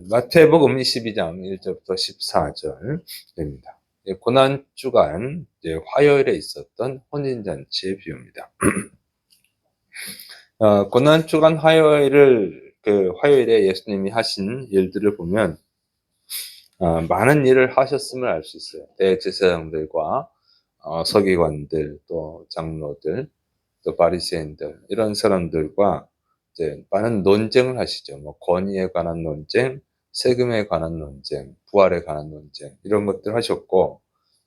마태복음 22장 1절부터 14절입니다. 고난주간 화요일에 있었던 혼인잔치의 비유입니다. 고난주간 화요일에 예수님이 하신 일들을 보면 많은 일을 하셨음을 알 수 있어요. 대제사장들과 서기관들, 또 장로들, 또 바리새인들 이런 사람들과 이제 많은 논쟁을 하시죠. 뭐 권위에 관한 논쟁, 세금에 관한 논쟁, 부활에 관한 논쟁 이런 것들 하셨고,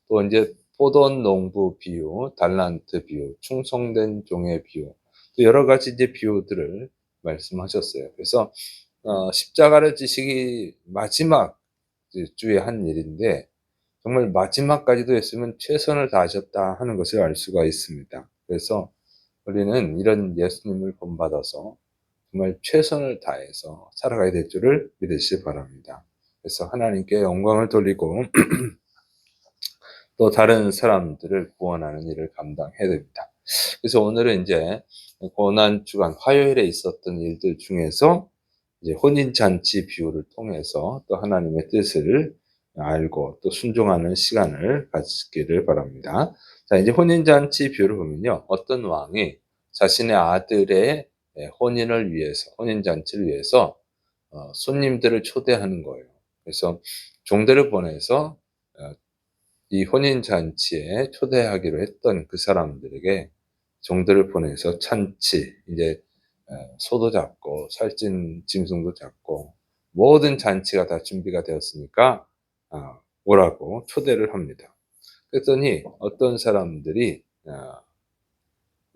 또 이제 포도원 농부 비유, 달란트 비유, 충성된 종의 비유, 또 여러 가지 이제 비유들을 말씀하셨어요. 그래서 십자가를 지시기 마지막 주에 한 일인데, 정말 마지막까지도 했으면 최선을 다하셨다 하는 것을 알 수가 있습니다. 그래서 우리는 이런 예수님을 본받아서 정말 최선을 다해서 살아가야 될 줄을 믿으시기 바랍니다. 그래서 하나님께 영광을 돌리고 또 다른 사람들을 구원하는 일을 감당해야 됩니다. 그래서 오늘은 이제 고난주간 화요일에 있었던 일들 중에서 이제 혼인잔치 비유를 통해서 또 하나님의 뜻을 알고 또 순종하는 시간을 가지기를 바랍니다. 자, 이제 혼인잔치 비유를 보면요, 어떤 왕이 자신의 아들의 혼인을 위해서, 혼인잔치를 위해서 손님들을 초대하는 거예요. 그래서 종들을 보내서 이 혼인잔치에 초대하기로 했던 그 사람들에게 종들을 보내서 잔치, 이제 소도 잡고 살찐 짐승도 잡고 모든 잔치가 다 준비가 되었으니까 오라고 초대를 합니다. 그랬더니 어떤 사람들이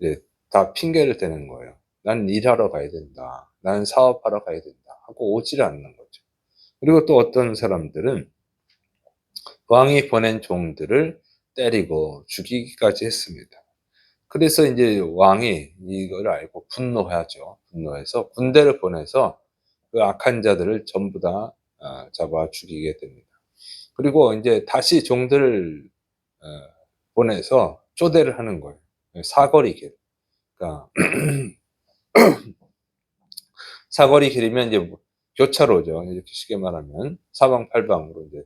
이제 다 핑계를 대는 거예요. "난 일하러 가야 된다. 나는 사업하러 가야 된다." 하고 오지를 않는 거죠. 그리고 또 어떤 사람들은 왕이 보낸 종들을 때리고 죽이기까지 했습니다. 그래서 이제 왕이 이걸 알고 분노하죠. 분노해서 군대를 보내서 그 악한 자들을 전부 다 잡아 죽이게 됩니다. 그리고 인제 다시 종들을 어 보내서 쪼대를 하는 거예요. 사거리 길. 그러니까 사거리 길이면 이제 뭐 교차로죠. 이렇게 쉽게 말하면 사방팔방으로 이제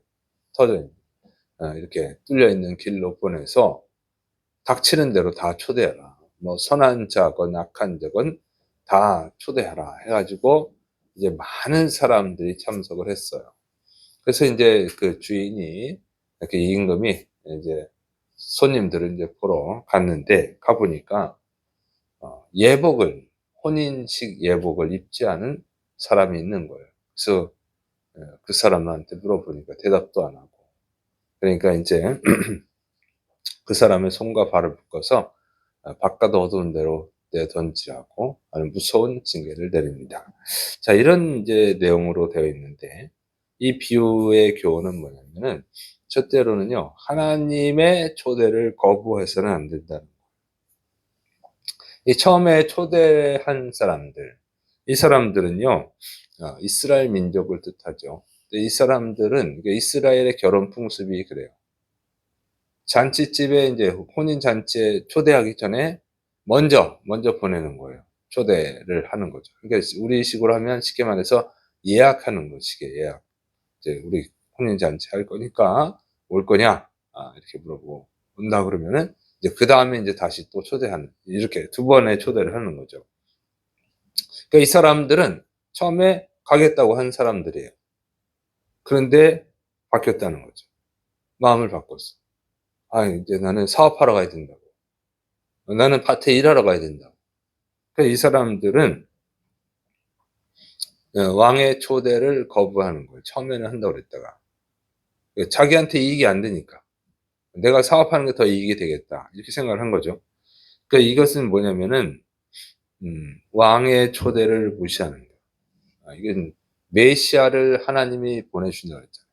터져 있는 이렇게 뚫려 있는 길로 보내서 닥치는 대로 다 초대해라. 뭐 선한 자건 악한 자건 다 초대하라 해 가지고 이제 많은 사람들이 참석을 했어요. 그래서 인제 그 주인이 이렇게 임금이 이제 손님들을 인제 보러 갔는데, 가 보니까 혼인식 예복을 입지 않은 사람이 있는 거예요. 그래서 그 사람한테 물어보니까 대답도 안 하고, 그러니까 인제 그 사람의 손과 발을 묶어서 바깥 어두운 데로 내던지라고 아주 무서운 징계를 내립니다. 자, 이런 이제 내용으로 되어 있는데, 이 비유의 교훈은 뭐냐면은 첫째로는요, 하나님의 초대를 거부해서는 안 된다는. 이 처음에 초대한 사람들, 이 사람들은요, 이스라엘 민족을 뜻하죠. 근데 이 사람들은 이스라엘의 결혼 풍습이 그래요. 잔치집에 이제 혼인 잔치에 초대하기 전에 먼저 보내는 거예요. 초대를 하는 거죠. 그러니까 우리식으로 하면 쉽게 말해서 예약하는 것이게, 예약. 이제 "우리 혼인 잔치 할 거니까 올 거냐?" 이렇게 물어보고, 온다 그러면은 이제 그다음에 인제 다시 또 초대하는, 이렇게 두 번의 초대를 하는 거죠. 그러니까 이 사람들은 처음에 가겠다고 한 사람들이에요. 그런데 바뀌었다는 거죠. 마음을 바꿨어. 이제 나는 사업하러 가야 된다고. 나는 밭에 일하러 가야 된다고. 그러니까 이 사람들은 왕의 초대를 거부하는 거예요. 처음에는 한다고 그랬다가. 자기한테 이익이 안 되니까. '내가 사업하는 게 더 이익이 되겠다.' 이렇게 생각을 한 거죠. 그러니까 이것은 뭐냐면은 왕의 초대를 무시하는 거예요. 이건 메시아를 하나님이 보내준다고 그랬잖아요.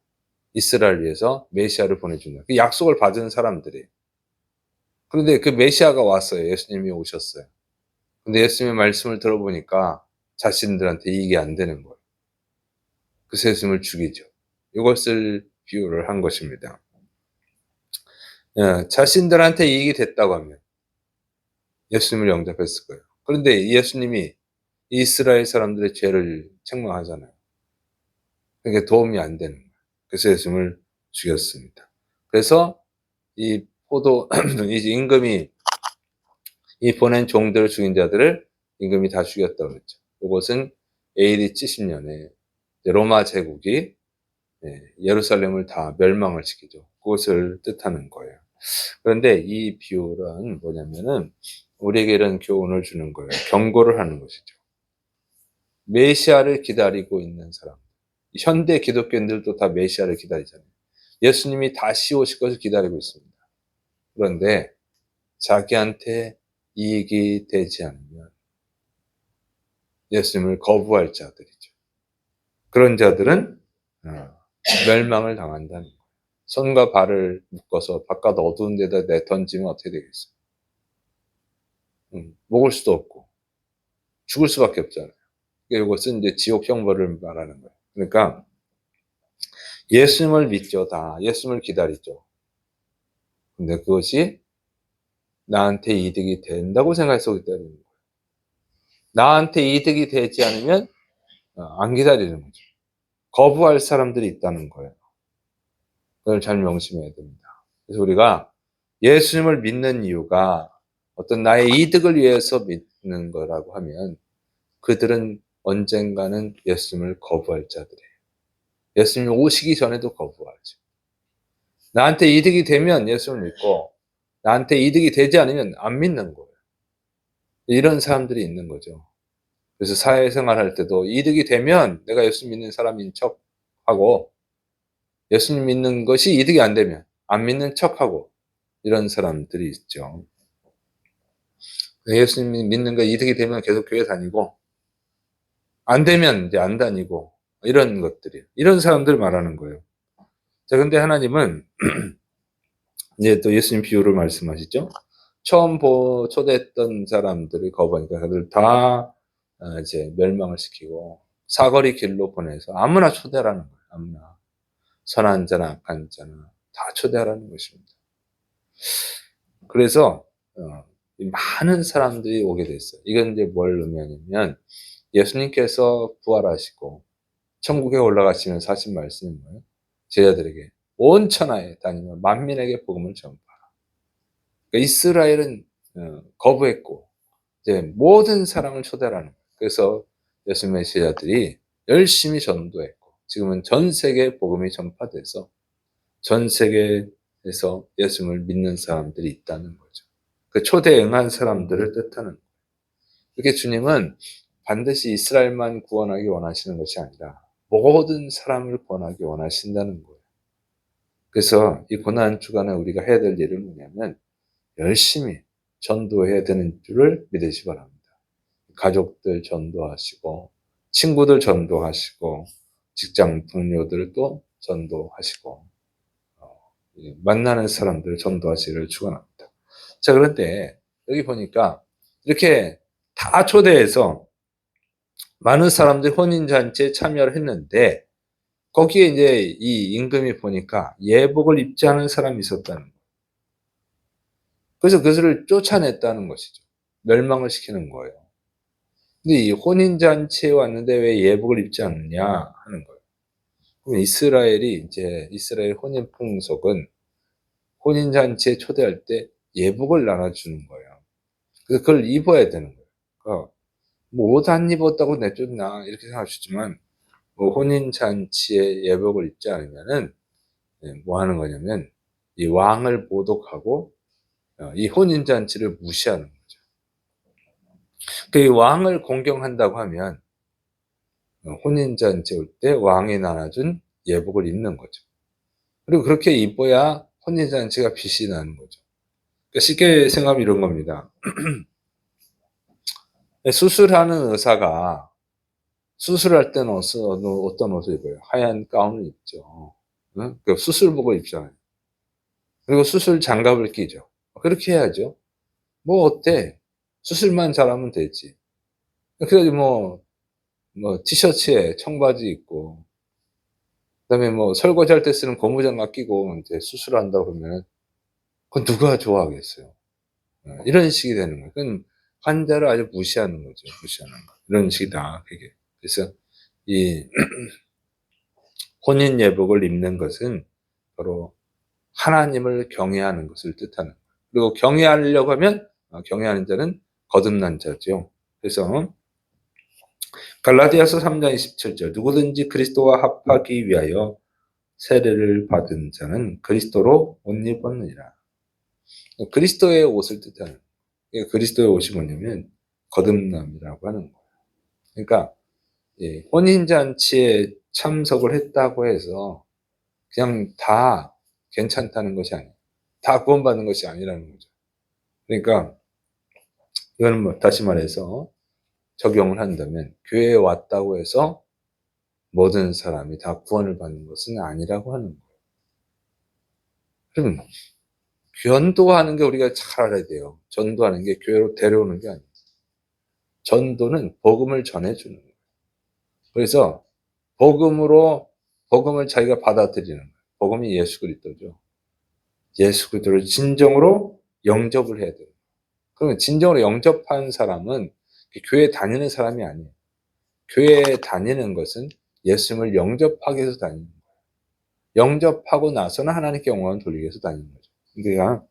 이스라엘을 위해서 메시아를 보내준다. 그 약속을 받은 사람들이에요. 그런데 그 메시아가 왔어요. 예수님이 오셨어요. 근데 예수님의 말씀을 들어보니까 자신들한테 이익이 안 되는 거예요. 그래서 예수님을 죽이죠. 이것을 비유를 한 것입니다. 자신들한테 이익이 됐다고 하면 예수님을 영접했을 거예요. 그런데 예수님이 이스라엘 사람들의 죄를 책망하잖아요. 그게 도움이 안 되는 거예요. 그래서 예수님을 죽였습니다. 그래서 이 이 임금이 이 보낸 종들을 죽인 자들을 임금이 다 죽였다고 그랬죠. 이것은 AD 70년에 로마 제국이 예루살렘을 다 멸망을 시키죠. 그것을 뜻하는 거예요. 그런데 이 비유는 뭐냐면은 우리에게 이런 교훈을 주는 거예요. 경고를 하는 것이죠. 메시아를 기다리고 있는 사람. 현대 기독교인들도 다 메시아를 기다리잖아요. 예수님이 다시 오실 것을 기다리고 있습니다. 그런데 자기한테 이익이 되지 않으면 예수님을 거부할 자들이죠. 그런 자들은 멸망을 당한다는 거예요. 손과 발을 묶어서 바깥 어두운 데다 내던지면 어떻게 되겠어요? 먹을 수도 없고 죽을 수밖에 없잖아요. 이것은 이제 지옥 형벌을 말하는 거예요. 그러니까 예수님을 믿죠, 다. 예수님을 기다리죠. 근데 그것이 나한테 이득이 된다고 생각해서 기다리는 거예요. 나한테 이득이 되지 않으면 안 기다리는 거죠. 거부할 사람들이 있다는 거예요. 그걸 잘 명심해야 됩니다. 그래서 우리가 예수님을 믿는 이유가 어떤 나의 이득을 위해서 믿는 거라고 하면 그들은 언젠가는 예수님을 거부할 자들이에요. 예수님이 오시기 전에도 거부하죠. 나한테 이득이 되면 예수님을 믿고 나한테 이득이 되지 않으면 안 믿는 거예요. 이런 사람들이 있는 거죠. 그래서 사회생활 할 때도 이득이 되면 내가 예수 믿는 사람인 척하고 예수님 믿는 것이 이득이 안 되면 안 믿는 척하고 이런 사람들이 있죠. 예수님 믿는 거 이득이 되면 계속 교회 다니고 안 되면 이제 안 다니고 이런 것들이에요. 이런 사람들 말하는 거예요. 자, 근데 하나님은 이제 또 예수님 비유를 말씀하시죠. 처음 초대했던 사람들을 거부하니까 그들 다 이제 멸망을 시키고 사거리 길로 보내서 아무나 초대하라는 거예요. 아무나. 선한 자나 악한 자나 다 초대하라는 것입니다. 그래서 많은 사람들이 오게 됐어요. 이건 이제 뭘 의미하냐면 예수님께서 부활하시고 천국에 올라가시면서 하신 말씀이 뭐예요? 제자들에게 온 천하에 다니며 만민에게 복음을 전파하라. 그러니까 이스라엘은 거부했고 이제 모든 사람을 초대하라는 거예요. 그래서 예수님의 제자들이 열심히 전도했고 지금은 전 세계에 복음이 전파돼서 전 세계에서 예수님을 믿는 사람들이 있다는 거죠. 그 초대에 응한 사람들을 뜻하는 거예요. 이렇게 주님은 반드시 이스라엘만 구원하기 원하시는 것이 아니라 모든 사람을 구원하기 원하신다는 거예요. 그래서 이 고난 주간에 우리가 해야 될 일은 뭐냐면 열심히 전도해야 되는 줄을 믿으시기 바랍니다. 가족들 전도하시고 친구들 전도하시고 직장 동료들도 전도하시고 만나는 사람들 전도하시기를 축원합니다. 자, 그런데 여기 보니까 이렇게 다 초대해서 많은 사람들이 혼인잔치에 참여를 했는데 거기에 이제 이 임금이 보니까 예복을 입지 않은 사람이 있었다는 거예요. 그래서 그들을 쫓아냈다는 것이죠. 멸망을 시키는 거예요. 근데 이 혼인잔치에 왔는데 왜 예복을 입지 않느냐 하는 거예요. 그럼 이스라엘 혼인 풍속은 혼인잔치에 초대할 때 예복을 나눠주는 거예요. 그래서 그걸 입어야 되는 거예요. 그러니까 뭐 옷 안 입었다고 내쫓나 이렇게 생각하시지만 뭐 혼인잔치에 예복을 입지 않으면은 뭐 하는 거냐면 이 왕을 모독하고 이 혼인잔치를 무시하는 거죠. 그 왕을 공경한다고 하면 혼인잔치 올 때 왕이 나눠준 예복을 입는 거죠. 그리고 그렇게 입어야 혼인잔치가 빛이 나는 거죠. 그러니까 쉽게 생각하면 이런 겁니다. 수술하는 의사가 수술할 때는 어떤 옷을 입어요? 하얀 가운을 입죠. 응? 그 수술복을 입잖아요. 그리고 수술 장갑을 끼죠. 그렇게 해야죠. 뭐 어때? 수술만 잘하면 되지. 그래가지고 뭐 티셔츠에 청바지 입고 그다음에 뭐 설거지할 때 쓰는 고무장갑 끼고 이제 수술한다 그러면은 그건 누가 좋아하겠어요. 이런 식이 되는 거예요. 그건 환자를 아주 무시하는 거죠. 무시하는 거. 이런 식이다. 그게. 그래서 이 혼인 예복을 입는 것은 바로 하나님을 경외하는 것을 뜻하는 거예요. 그리고 경외하려고 하면 경외하는 자는 거듭난 자죠. 그래서 갈라디아서 3장 27절 누구든지 그리스도와 합하기 위하여 세례를 받은 자는 그리스도로 옷 입었느니라. 그리스도의 옷을 뜻하는 거예요. 그리스도의 옷이 뭐냐면 거듭남이라고 하는 거예요. 그러니까 혼인잔치에 참석을 했다고 해서 그냥 다 괜찮다는 것이 아니에요. 다 구원받는 것이 아니라는 거죠. 그러니까 이거는 뭐 다시 말해서 적용을 한다면 교회에 왔다고 해서 모든 사람이 다 구원을 받는 것은 아니라고 하는 거예요. 그럼 전도하는 게 우리가 잘 알아야 돼요. 전도하는 게 교회로 데려오는 게 아니에요. 전도는 복음을 전해주는 거예요. 그래서 복음을 자기가 받아들이는 거예요. 복음이 예수 그리스도죠. 예수 그리스도를 진정으로 영접을 해야 돼요. 그러면 진정으로 영접한 사람은 교회에 다니는 사람이 아니에요. 교회에 다니는 것은 예수님을 영접하기 위해서 다니는 거예요. 영접하고 나서는 하나님께 영광을 돌리기 위해서 다니는 거죠. 그러니까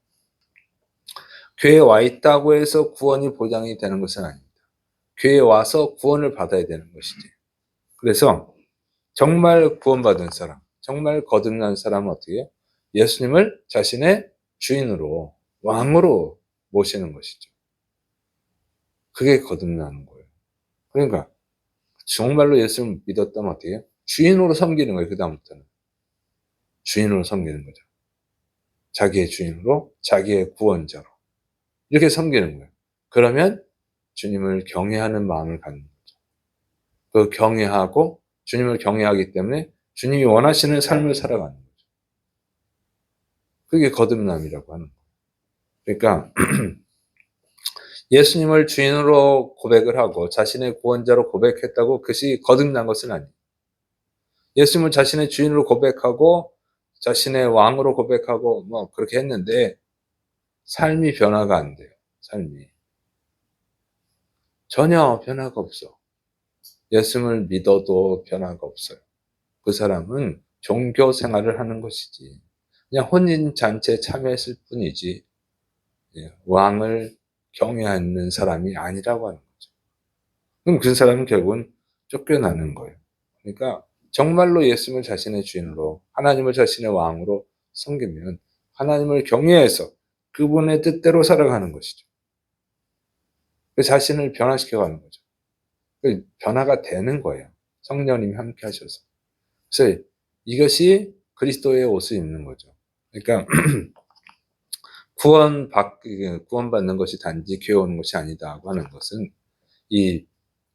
교회에 와 있다고 해서 구원이 보장이 되는 것은 아닙니다. 교회에 와서 구원을 받아야 되는 것이지. 그래서 정말 구원받은 사람, 정말 거듭난 사람은 어떻게 해요? 예수님을 자신의 주인으로, 왕으로 모시는 것이죠. 그게 거듭나는 거예요. 그러니까 정말로 예수를 믿었다면 어떻게 해요? 주인으로 섬기는 거예요. 그 다음부터는. 주인으로 섬기는 거죠. 자기의 주인으로, 자기의 구원자로. 이렇게 섬기는 거예요. 그러면 주님을 경외하는 마음을 갖는 거죠. 그 경외하고 주님을 경외하기 때문에 주님이 원하시는 삶을 살아가는 거죠. 그게 거듭남이라고 하는 거예요. 그러니까 예수님을 주인으로 고백을 하고 자신의 구원자로 고백했다고 그것이 거듭난 것은 아니에요. 예수님을 자신의 주인으로 고백하고 자신의 왕으로 고백하고 뭐 그렇게 했는데 삶이 변화가 안 돼요. 삶이. 전혀 변화가 없어. 예수님을 믿어도 변화가 없어요. 그 사람은 종교 생활을 하는 것이지. 그냥 혼인잔치에 참여했을 뿐이지 왕을 경외하는 사람이 아니라고 하는 거죠. 그럼 그 사람은 결국은 쫓겨나는 거예요. 그러니까 정말로 예수님을 자신의 주인으로 하나님을 자신의 왕으로 섬기면 하나님을 경외해서 그분의 뜻대로 살아가는 것이죠. 그 자신을 변화시켜가는 거죠. 그 변화가 되는 거예요. 성령님이 함께 하셔서. 그래서 이것이 그리스도의 옷을 입는 거죠. 그러니까 구원받는 것이 단지 교회 오는 것이 아니다고 하는 것은 이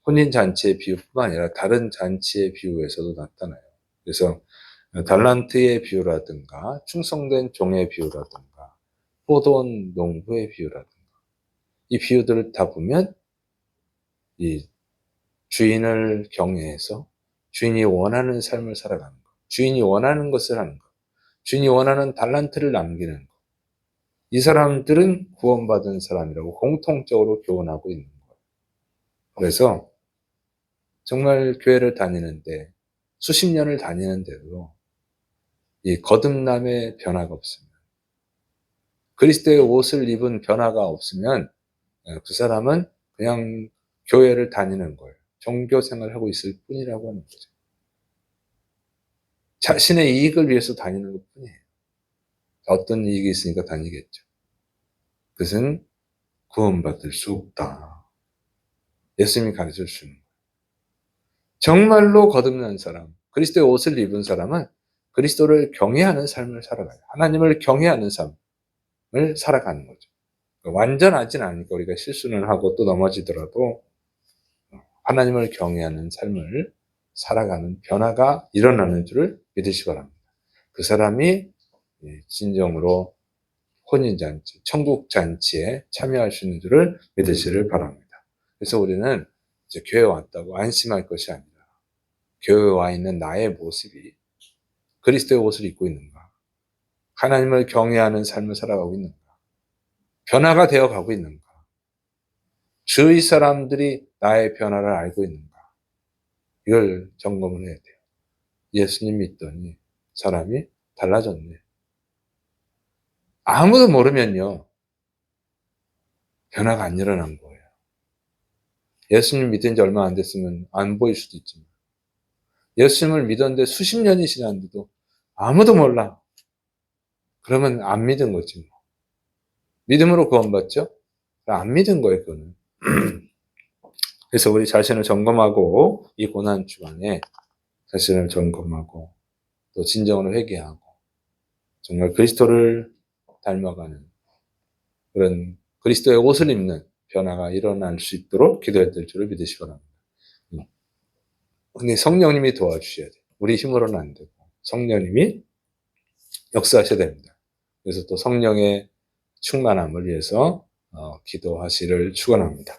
혼인잔치의 비유뿐만 아니라 다른 잔치의 비유에서도 나타나요. 그래서 달란트의 비유라든가 충성된 종의 비유라든가 포도원 농부의 비유라든가 이 비유들을 다 보면 이 주인을 경외해서 주인이 원하는 삶을 살아가는 것, 주인이 원하는 것을 하는 것, 주인이 원하는 달란트를 남기는 것. 이 사람들은 구원받은 사람이라고 공통적으로 교훈하고 있는 거예요. 그래서 정말 교회를 다니는데 수십 년을 다니는데도 이 거듭남의 변화가 없으면 그리스도의 옷을 입은 변화가 없으면 그 사람은 그냥 교회를 다니는 거예요. 종교 생활을 하고 있을 뿐이라고 하는 거죠. 자신의 이익을 위해서 다니는 것 뿐이에요. 어떤 이익이 있으니까 다니겠죠. 그것은 구원받을 수 없다. 예수님이 가르쳐 주는 거예요. 정말로 거듭난 사람, 그리스도의 옷을 입은 사람은 그리스도를 경외하는 삶을 살아가요. 하나님을 경외하는 삶을 살아가는 거죠. 완전하진 않으니까 우리가 실수는 하고 또 넘어지더라도 하나님을 경외하는 삶을 살아가는 변화가 일어나는 줄을 믿으시기 바랍니다. 그 사람이 진정으로 혼인잔치, 천국잔치에 참여할 수 있는 줄을 믿으시기를 바랍니다. 그래서 우리는 이제 교회에 왔다고 안심할 것이 아니라 교회에 와 있는 나의 모습이 그리스도의 옷을 입고 있는가? 하나님을 경외하는 삶을 살아가고 있는가? 변화가 되어 가고 있는가? 주위 사람들이 나의 변화를 알고 있는가? 이걸 점검을 해야 돼요. 예수님 믿더니 사람이 달라졌네. 아무도 모르면요, 변화가 안 일어난 거예요. 예수님 믿은 지 얼마 안 됐으면 안 보일 수도 있지만, 예수님을 믿었는데 수십 년이 지났는데도 아무도 몰라. 그러면 안 믿은 거지 뭐. 믿음으로 구원받죠? 안 믿은 거예요, 그거는. 그래서 우리 자신을 점검하고, 이 고난 주간에 자신을 점검하고, 또 진정으로 회개하고, 정말 그리스도를 닮아가는 그런 그리스도의 옷을 입는 변화가 일어날 수 있도록 기도해야 될 줄을 믿으시기 바랍니다. 근데 성령님이 도와주셔야 돼요. 우리 힘으로는 안 되고 성령님이 역사하셔야 됩니다. 그래서 또 성령의 충만함을 위해서 기도하시를 축원합니다.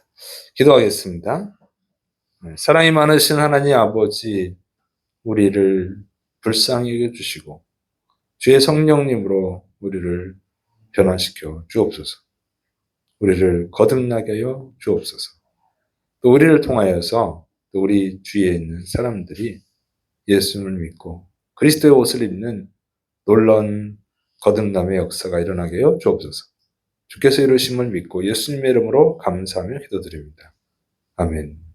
기도하겠습니다. 사랑이 많으신 하나님 아버지, 우리를 불쌍히 여겨주시고 주의 성령님으로 우리를 변화시켜 주옵소서. 우리를 거듭나게 하여 주옵소서. 또 우리를 통하여서 또 우리 주위에 있는 사람들이 예수님을 믿고 그리스도의 옷을 입는 놀라운 거듭남의 역사가 일어나게 하여 주옵소서. 주께서 이루심을 믿고 예수님의 이름으로 감사하며 기도드립니다. 아멘.